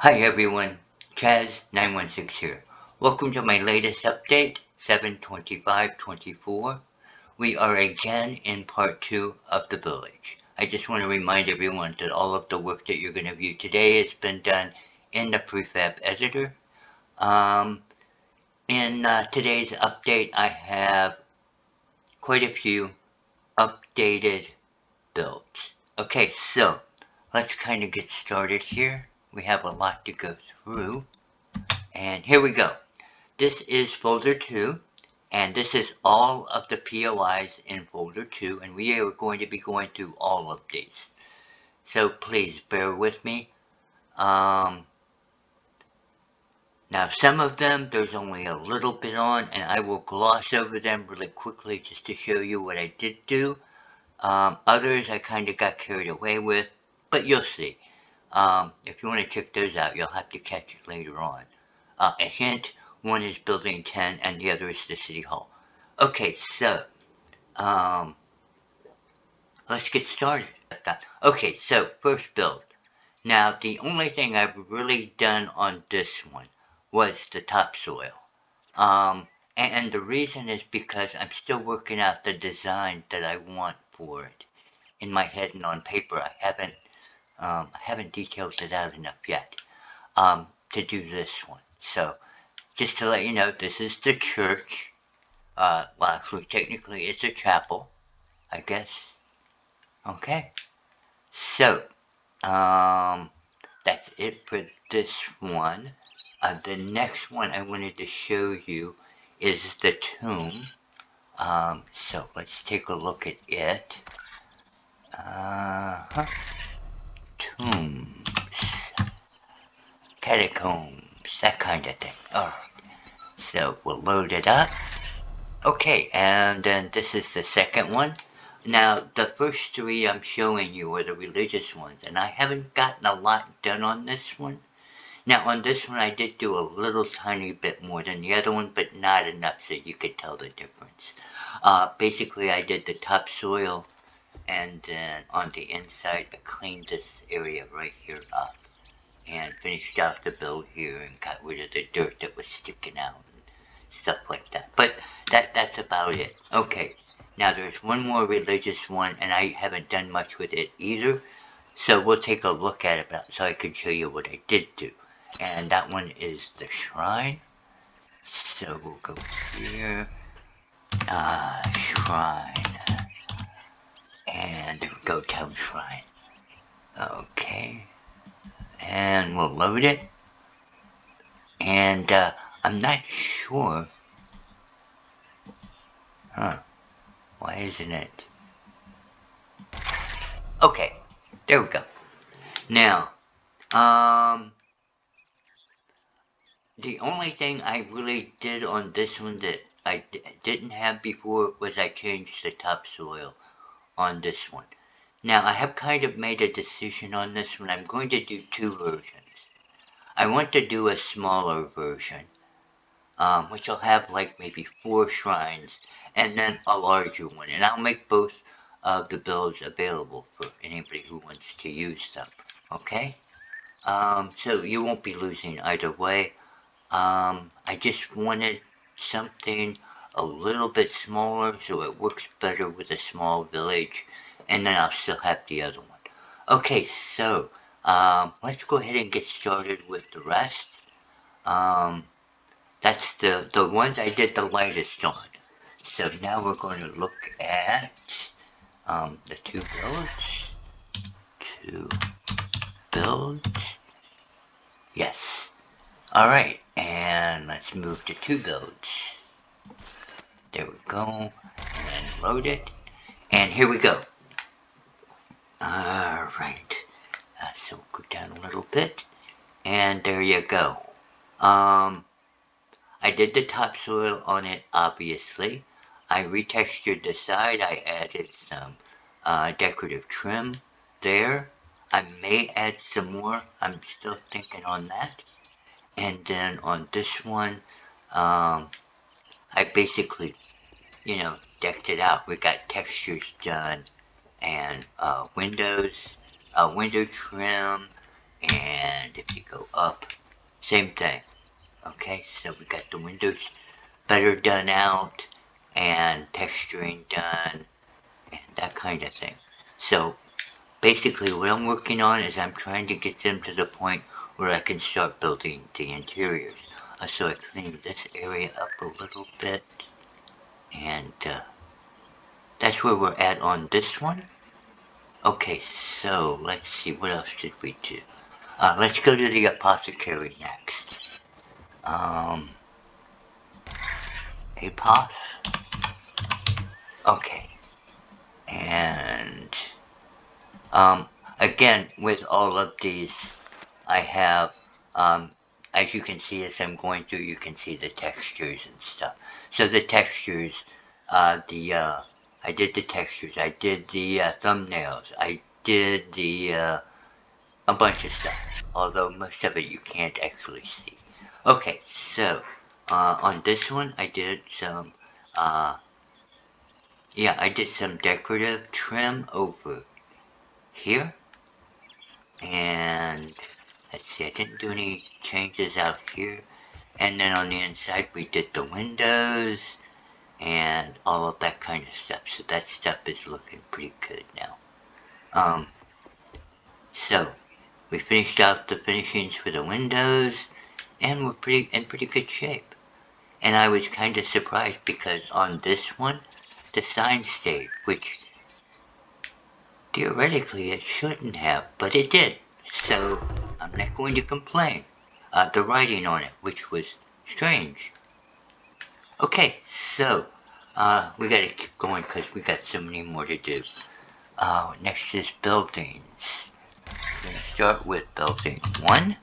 Hi everyone, Chaz916 here. Welcome to my latest update, 7/25/24. We are again in part 2 of The Village. I just want to remind everyone that all of the work that you're going to view today has been done in the prefab editor. In today's update, I have quite a few updated builds. Okay, so let's kind of get started here. We have a lot to go through. And here we go. This is folder 2, and this is all of the POIs in folder 2, and we are going to be going through all of these. So please bear with me. Now some of them, there's only a little bit on, and I will gloss over them really quickly just to show you what I did do. Others I kind of got carried away with, but you'll see. If you want to check those out, you'll have to catch it later on. A hint, one is Building 10 and the other is the City Hall. Okay, so, let's get started. Okay, so, first build. Now, the only thing I've really done on this one was the topsoil. And the reason is because I'm still working out the design that I want for it. In my head and on paper, I haven't detailed it out enough yet, to do this one. So, just to let you know, this is the church. Well, actually, technically, it's a chapel, I guess. Okay. So, that's it for this one. The next one I wanted to show you is the tomb. So let's take a look at it. Tombs, catacombs, that kind of thing. Alright. So we'll load it up. Okay, and then this is the second one. Now, the first three I'm showing you are the religious ones, and I haven't gotten a lot done on this one. Now, on this one, I did do a little tiny bit more than the other one, but not enough so you could tell the difference. Basically, I did the topsoil, and then on the inside, I cleaned this area right here up, and finished off the build here, and got rid of the dirt that was sticking out, and stuff like that. But that's about it. Okay, now there's one more religious one, and I haven't done much with it either. So we'll take a look at it so I can show you what I did do. And that one is the shrine. So we'll go here. Shrine. And there we go, town shrine. Okay. And we'll load it. And I'm not sure. Why isn't it? Okay, there we go. Now, the only thing I really did on this one that I didn't have before was I changed the topsoil on this one. Now, I have kind of made a decision on this one. I'm going to do two versions. I want to do a smaller version, which will have like maybe 4 shrines, and then a larger one. And I'll make both of the builds available for anybody who wants to use them. Okay? So you won't be losing either way. I just wanted something a little bit smaller so it works better with a small village, and then I'll still have the other one. Okay, so let's go ahead and get started with the rest. That's the ones I did the lightest on. So now we're going to look at the two builds. Yes. Alright, and let's move to 2 builds. There we go. And load it. And here we go. Alright. So we'll go down a little bit. And there you go. I did the topsoil on it, obviously. I retextured the side. I added some decorative trim there. I may add some more. I'm still thinking on that. And then on this one, I basically, decked it out. We got textures done and windows, window trim, And if you go up, same thing. Okay, so we got the windows better done out and texturing done and that kind of thing. So basically what I'm working on is I'm trying to get them to the point where I can start building the interiors. So I cleaned this area up a little bit, and that's where we're at on this one. Okay, so let's see, what else did we do? Let's go to the apothecary next. Apos. Okay, and again, with all of these, I have, as you can see as I'm going through, you can see the textures and stuff. So the textures, I did the textures, I did the thumbnails, I did the, a bunch of stuff. Although most of it you can't actually see. Okay, so, on this one, I did some, yeah, I did some decorative trim over here. And let's see, I didn't do any changes out here. And then on the inside, we did the windows and all of that kind of stuff. So that stuff is looking pretty good now. So we finished out the finishings for the windows, and we're in pretty good shape. And I was kind of surprised because on this one, the sign stayed, which theoretically it shouldn't have, but it did. So I'm not going to complain. The writing on it, which was strange. Okay, so we gotta keep going because we got so many more to do. Next is buildings. We're gonna start with building 1.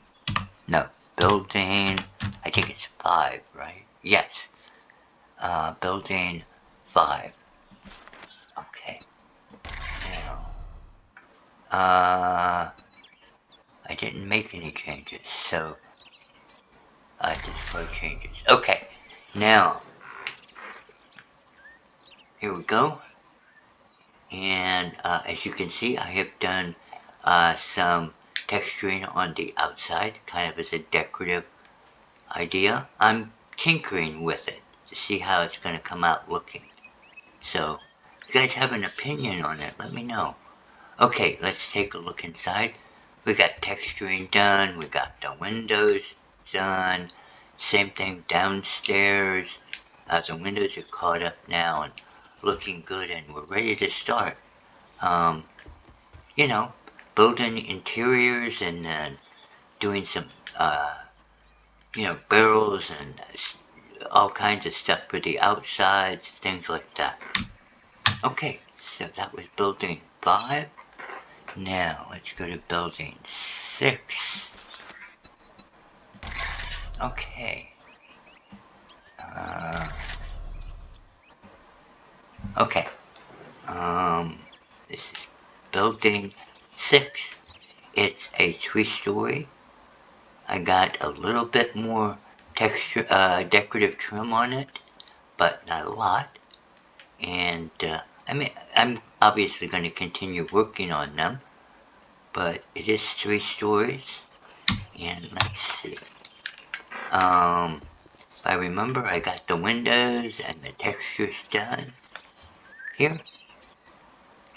No, building, I think it's 5, right? Yes. Building 5. Okay. Now, I didn't make any changes, so display changes. Okay, now here we go. And as you can see, I have done some texturing on the outside, kind of as a decorative idea. I'm tinkering with it to see how it's going to come out looking. So, if you guys have an opinion on it, let me know. Okay, let's take a look inside. We got texturing done, we got the windows done, same thing downstairs. The windows are caught up now and looking good, and we're ready to start. You know, building interiors and then doing some, barrels and all kinds of stuff for the outsides, things like that. Okay, so that was building 5. Now, let's go to building 6. Okay. Okay. This is building 6. It's a 3-story. I got a little bit more texture, decorative trim on it, but not a lot. And, I'm obviously going to continue working on them, but it is 3 stories. And let's see. If I remember, I got the windows and the textures done here.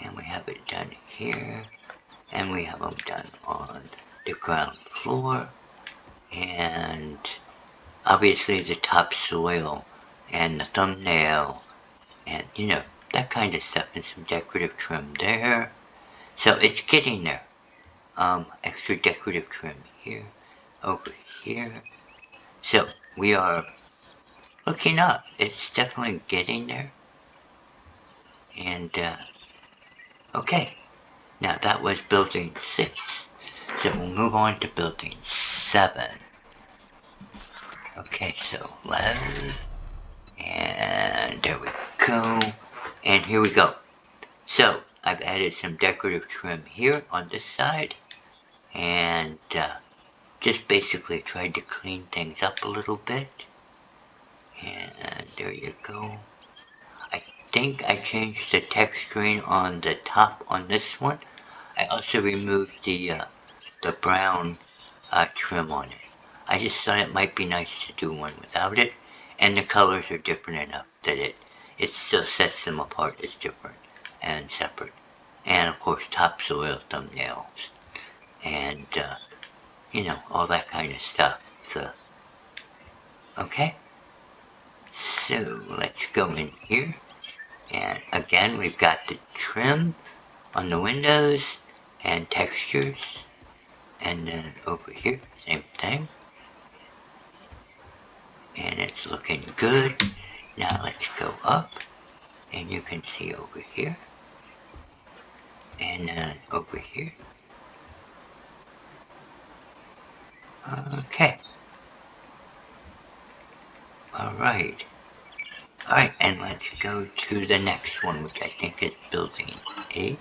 And we have it done here. And we have them done on the ground floor. And obviously the topsoil and the thumbnail and, that kind of stuff. And some decorative trim there. So it's getting there. Extra decorative trim here, over here. So we are looking up. It's definitely getting there. And, okay. Now that was building 6. So we'll move on to building 7. Okay, so left. And there we go. And here we go. So I've added some decorative trim here on this side. And just basically tried to clean things up a little bit. And there you go. I think I changed the texturing on the top on this one. I also removed the the brown trim on it. I just thought it might be nice to do one without it, and the colors are different enough that it still sets them apart as different and separate. And of course topsoil thumbnails and all that kind of stuff. So okay, so let's go in here, and again we've got the trim on the windows and textures, and then over here same thing, and it's looking good. Now let's go up, and you can see over here and then over here. Okay. Alright, and let's go to the next one, which I think is building 8.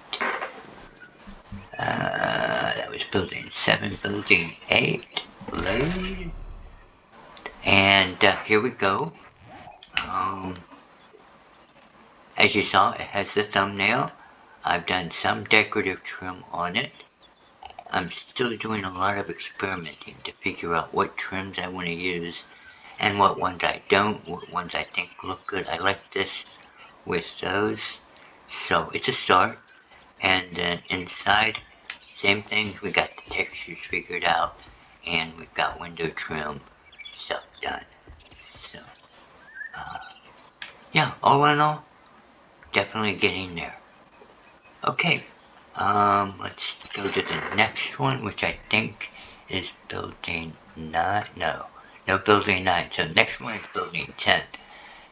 That was building 7, building 8. Load. And here we go. As you saw, it has the thumbnail. I've done some decorative trim on it. I'm still doing a lot of experimenting to figure out what trims I want to use and what ones I don't, what ones I think look good. I like this with those. So it's a start. And then inside, same things. We got the textures figured out, and we've got window trim stuff done. So, yeah, all in all, definitely getting there. Okay, let's go to the next one, which I think is building 9. No, building 9. So next one is building 10.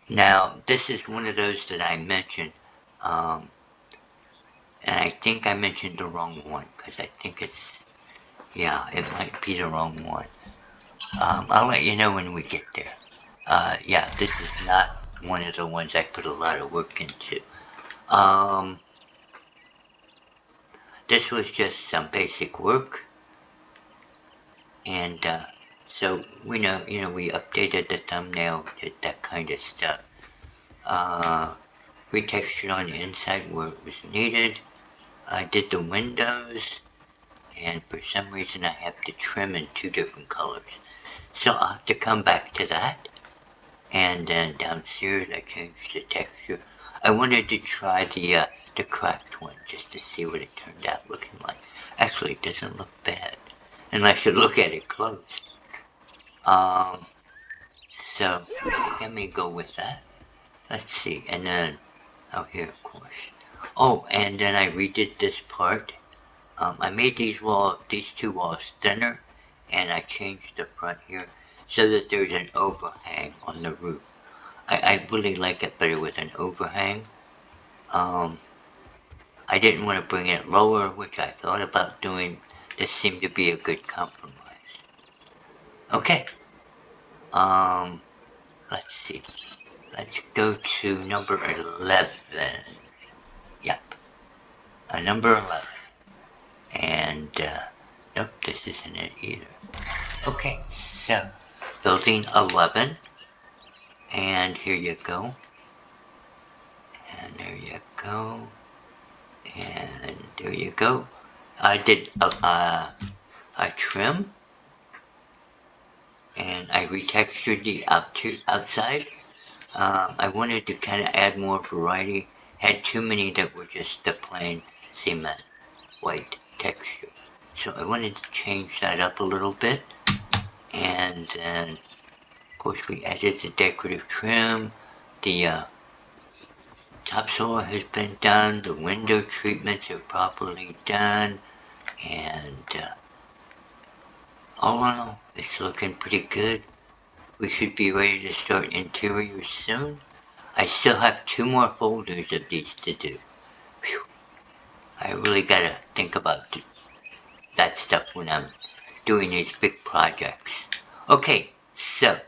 Now, this is one of those that I mentioned, and I think I mentioned the wrong one, because I think it's, yeah, it might be the wrong one. I'll let you know when we get there. Yeah, this is not one of the ones I put a lot of work into. This was just some basic work, and so we we updated the thumbnail, did that kind of stuff. Retextured on the inside where it was needed. I did the windows, and for some reason I have the trim in 2 different colors. So I'll have to come back to that. And then downstairs I changed the texture. I wanted to try the cracked one just to see what it turned out looking like. Actually, it doesn't look bad unless you look at it close. So let me go with that. Let's see, and then here of course. Oh, and then I redid this part. I made these 2 walls thinner, and I changed the front here so that there's an overhang on the roof. I really like it better with an overhang. I didn't want to bring it lower, which I thought about doing. This seemed to be a good compromise. Okay. Let's see. Let's go to number 11. Yep. Number 11. And, nope, this isn't it either. Okay, so, building 11. And here you go. And there you go. And there you go. I did a trim. And I retextured the outside. I wanted to kind of add more variety. Had too many that were just the plain cement white texture. So I wanted to change that up a little bit. And then, of course, we added the decorative trim. The topsoil has been done. The window treatments are properly done. And all in all, it's looking pretty good. We should be ready to start interiors soon. I still have 2 more folders of these to do. Whew. I really gotta think about that stuff when I'm doing these big projects. Okay, so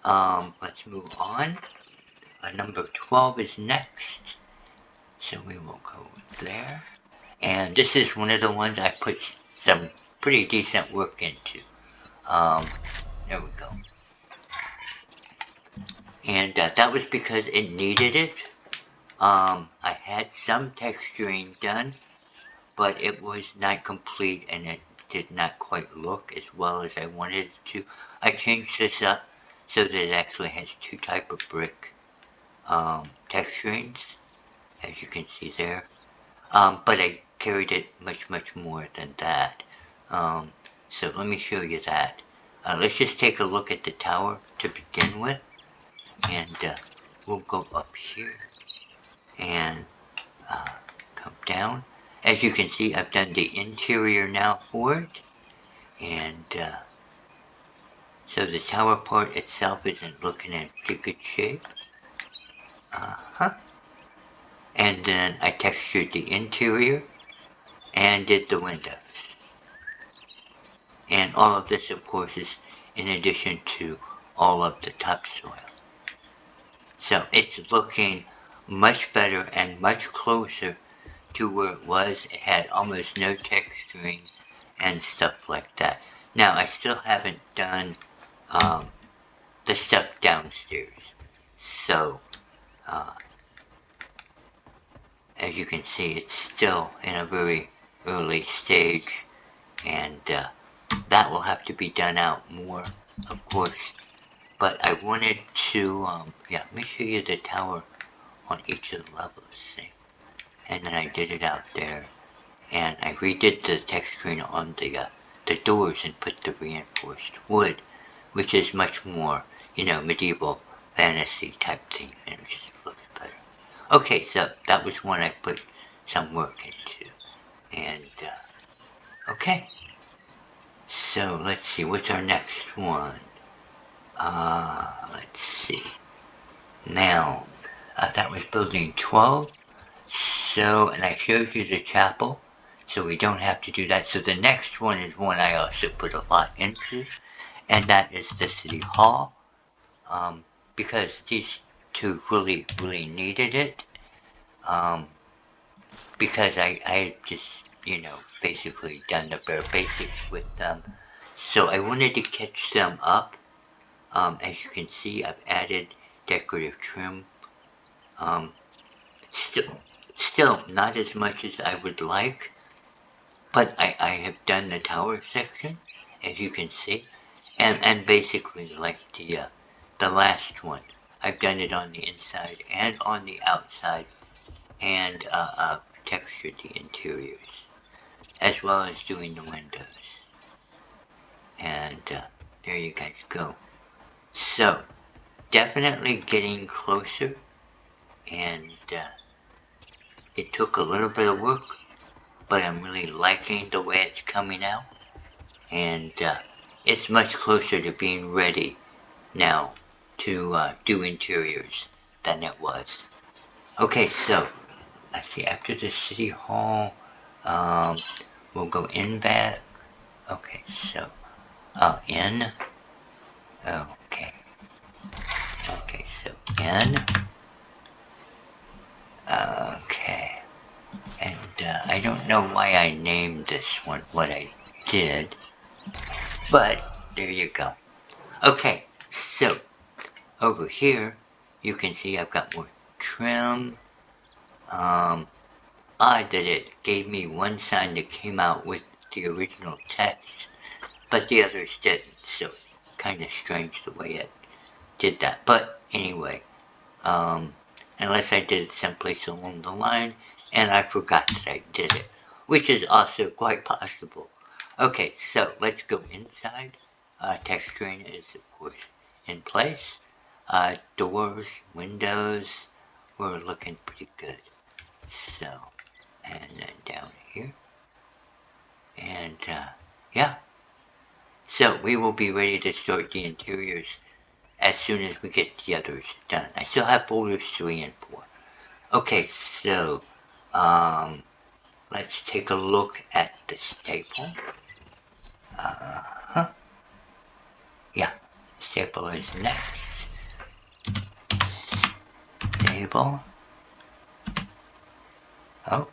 let's move on. Number 12 is next. So we will go there. And this is one of the ones I put some pretty decent work into. There we go. And that was because it needed it. I had some texturing done, but it was not complete and it did not quite look as well as I wanted it to. I changed this up so that it actually has two type of brick texturings, as you can see there. But I carried it much more than that. So let me show you that. Let's just take a look at the tower to begin with, and we'll go up here and come down. As you can see, I've done the interior now for it, and so the tower part itself isn't looking in pretty good shape. And then I textured the interior and did the windows. And all of this, of course, is in addition to all of the topsoil. So it's looking much better and much closer to where it was. It had almost no texturing and stuff like that. Now, I still haven't done the stuff downstairs. So, as you can see, it's still in a very early stage, and that will have to be done out more, of course. But I wanted to, let me show you the tower on each of the levels, see? And then I did it out there, and I redid the texturing on the doors and put the reinforced wood, which is much more, medieval fantasy type theme, and it just looks better. Okay, so that was one I put some work into, and okay. So let's see, what's our next one? Let's see. Now, that was building 12. So, and I showed you the chapel, so we don't have to do that. So the next one is one I also put a lot into, and that is the City Hall, because these two really needed it, because I just, basically done the bare basics with them. So I wanted to catch them up. As you can see, I've added decorative trim. Still not as much as I would like, but I have done the tower section, as you can see, and basically like the last one, I've done it on the inside and on the outside, and textured the interiors, as well as doing the windows. And there you guys go. So, definitely getting closer, and it took a little bit of work, but I'm really liking the way it's coming out, and it's much closer to being ready now to do interiors than it was. Okay, so let's see, after the City Hall, we'll go in back. Okay, so in. Okay, so in. Okay. And I don't know why I named this one what I did, but there you go. Okay, so over here you can see I've got more trim. Odd that it gave me one sign that came out with the original text, but the others didn't, so it's kind of strange the way it did that. But anyway, unless I did it someplace along the line, and I forgot that I did it, which is also quite possible. Okay, so let's go inside. Texturing is, of course, in place. Doors, windows, we're looking pretty good. So, and then down here. And, yeah. So, we will be ready to start the interiors as soon as we get the others done. I still have folders 3 and 4. Okay, so, let's take a look at the staple. Yeah, staple is next. Staple. Oh,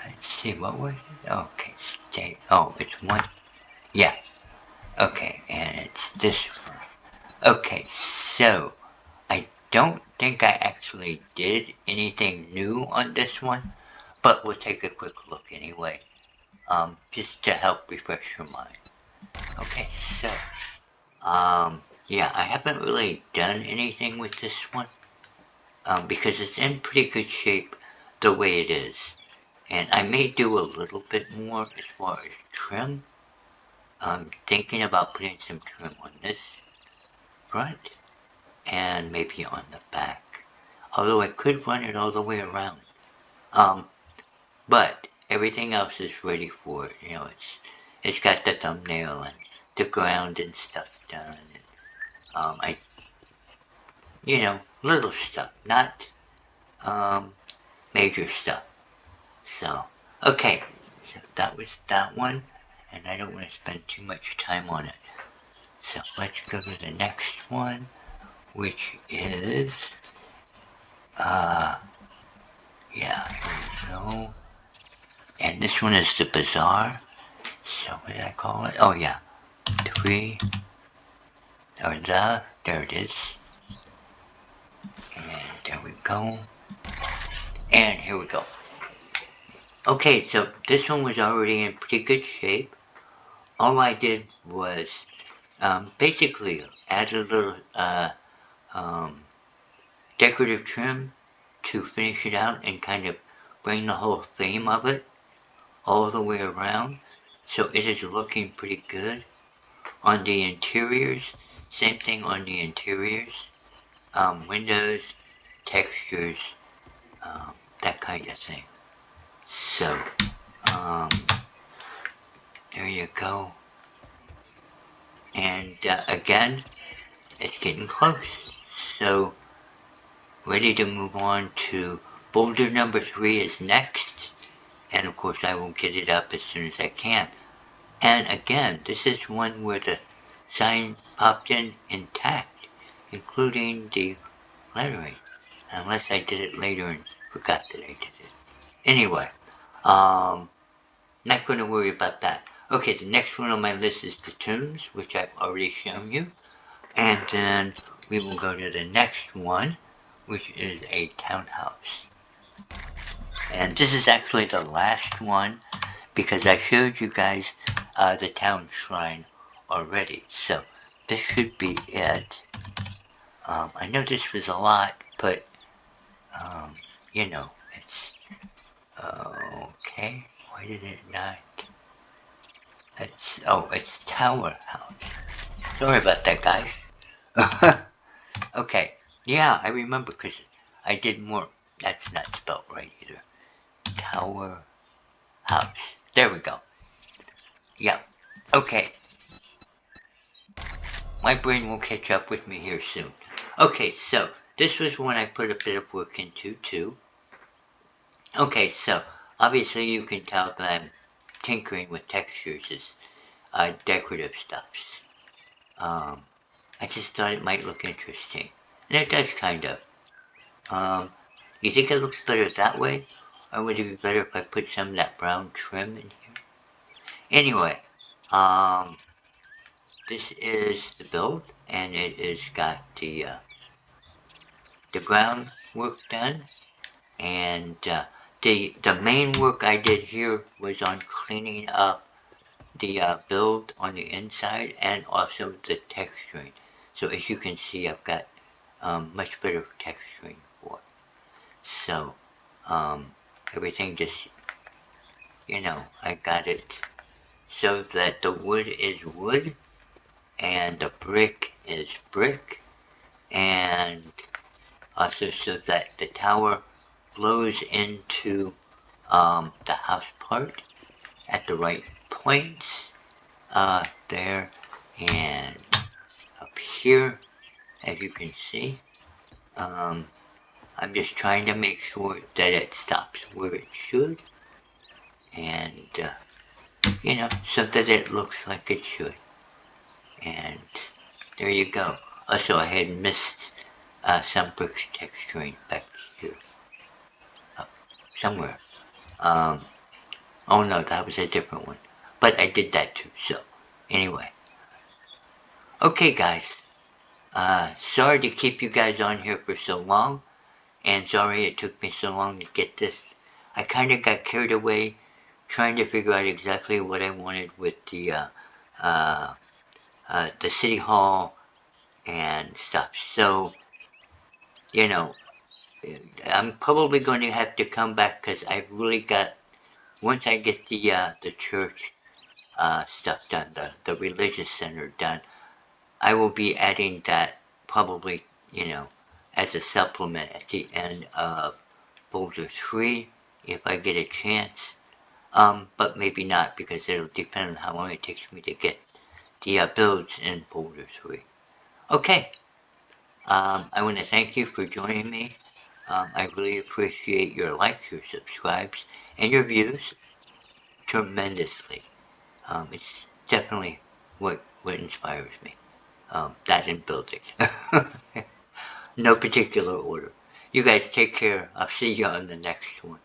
let's see, what was it? Okay, it's one. Yeah, okay, and it's this one. Okay, so, I don't think I actually did anything new on this one, but we'll take a quick look anyway, just to help refresh your mind. Okay, so, yeah, I haven't really done anything with this one, because it's in pretty good shape the way it is. And I may do a little bit more as far as trim. I'm thinking about putting some trim on this front and maybe on the back. Although I could run it all the way around. But everything else is ready for it. You know, it's got the thumbnail and the ground and stuff done. And, little stuff, not major stuff. So, okay, so that was that one, and I don't want to spend too much time on it. So let's go to the next one, which is, yeah, here we go. And this one is the Bazaar. So what did I call it? Oh yeah, there it is. And there we go. And here we go. Okay, so this one was already in pretty good shape. All I did was basically add a little decorative trim to finish it out and kind of bring the whole theme of it all the way around. So it is looking pretty good. On the interiors, same thing on the interiors. Windows, textures, that kind of thing. So, there you go. And again, it's getting close. So, ready to move on to boulder number 3 is next. And of course I will get it up as soon as I can. And again, this is one where the sign popped in intact, including the lettering. Unless I did it later and forgot that I did it. Anyway, not going to worry about that. Okay, the next one on my list is the tombs, which I've already shown you. And then we will go to the next one, which is a townhouse. And this is actually the last one because I showed you guys the town shrine already. So this should be it. I know this was a lot, but it's okay. Why did it not? It's Tower House. Sorry about that, guys. Okay, yeah, I remember because I did more. That's not spelled right either. Tower House. There we go. Yep. Okay. My brain will catch up with me here soon. Okay, so this was one I put a bit of work into too. Okay, so obviously you can tell that I'm tinkering with textures as decorative stuffs. I just thought it might look interesting. And it does kind of. You think it looks better that way? Or would it be better if I put some of that brown trim in here? Anyway, this is the build, and it has got the groundwork done, and the main work I did here was on cleaning up the build on the inside and also the texturing. So as you can see, I've got much better texturing for it. So everything just, I got it so that the wood is wood and the brick is brick, and also so that the tower flows into the house part at the right points, there and up here, as you can see. I'm just trying to make sure that it stops where it should, and so that it looks like it should. And there you go. Also, I had missed some bricks texturing back here. Somewhere. Oh no, that was a different one. But I did that too, so anyway. Okay guys, sorry to keep you guys on here for so long, and sorry it took me so long to get this. I kind of got carried away trying to figure out exactly what I wanted with the city hall and stuff. So, you know, I'm probably going to have to come back because I've really got, once I get the church stuff done, the religious center done, I will be adding that probably, as a supplement at the end of folder 3 if I get a chance. But maybe not because it'll depend on how long it takes me to get the builds in folder 3. Okay, I want to thank you for joining me. I really appreciate your likes, your subscribes, and your views tremendously. It's definitely what inspires me. That in building. No particular order. You guys take care. I'll see you on the next one.